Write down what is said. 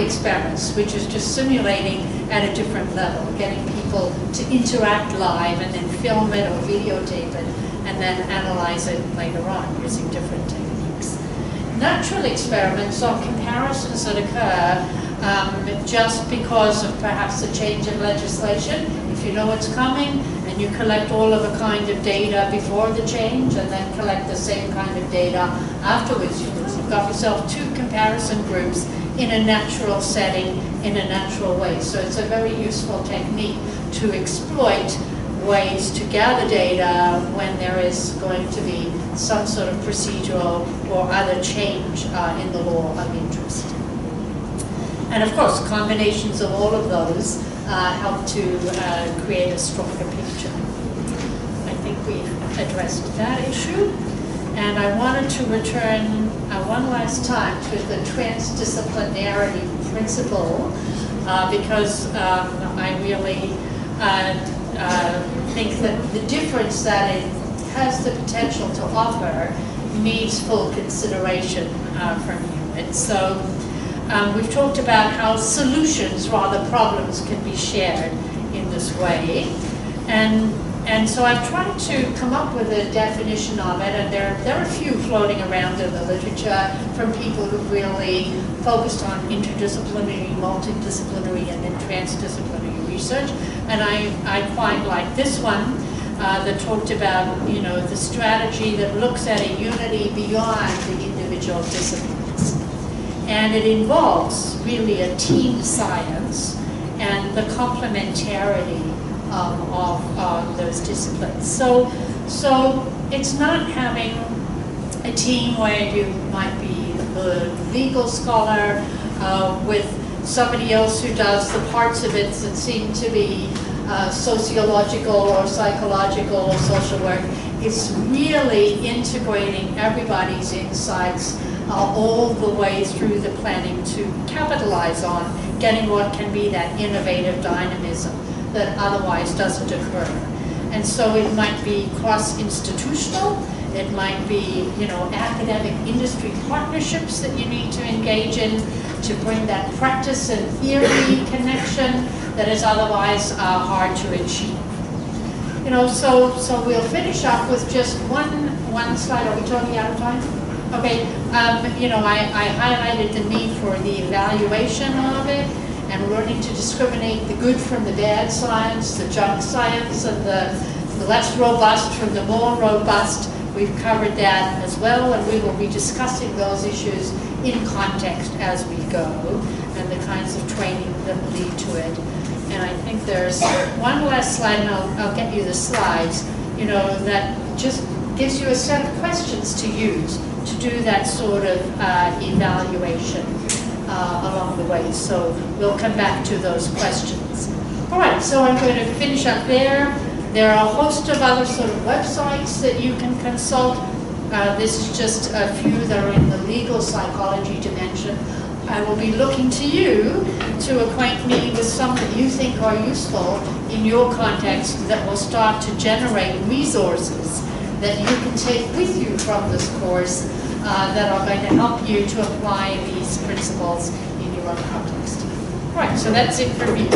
experiments, which is just simulating at a different level, getting people to interact live and then film it or videotape it and then analyze it later on using different techniques. Natural experiments are comparisons that occur just because of perhaps a change in legislation. If you know it's coming and you collect all of a kind of data before the change and then collect the same kind of data afterwards, you've got yourself two comparison groups in a natural setting, in a natural way. So it's a very useful technique to exploit ways to gather data when there is going to be some sort of procedural or other change in the law of interest. And of course, combinations of all of those help to create a stronger picture. I think we've addressed that issue. And I wanted to return one last time to the transdisciplinarity principle because I really think that the difference that it has the potential to offer needs full consideration from you. And so we've talked about how solutions, rather problems, can be shared in this way. And so I've tried to come up with a definition of it, and there are a few floating around in the literature from people who've really focused on interdisciplinary, multidisciplinary, and then transdisciplinary research. And I quite like this one that talked about, you know, the strategy that looks at a unity beyond the individual disciplines. And it involves really a team science and the complementarity of those disciplines. So it's not having a team where you might be the legal scholar with somebody else who does the parts of it that seem to be sociological or psychological or social work. It's really integrating everybody's insights all the way through the planning to capitalize on getting what can be that innovative dynamism that otherwise doesn't occur. And so it might be cross-institutional, it might be, you know, academic industry partnerships that you need to engage in to bring that practice and theory connection that is otherwise hard to achieve. You know, so we'll finish up with just one slide. Are we totally out of time? Okay, you know, I highlighted the need for the evaluation of it, and learning to discriminate the good from the bad science, the junk science, and the less robust from the more robust. We've covered that as well, and we will be discussing those issues in context as we go, and the kinds of training that lead to it. And I think there's one last slide, and I'll get you the slides, you know, that just gives you a set of questions to use to do that sort of evaluation along the way. So we'll come back to those questions. All right, so I'm going to finish up there. There are a host of other sort of websites that you can consult. This is just a few that are in the legal psychology dimension. I will be looking to you to acquaint me with some that you think are useful in your context that will start to generate resources that you can take with you from this course that are going to help you to apply these principles in your own context. All right, so that's it for me.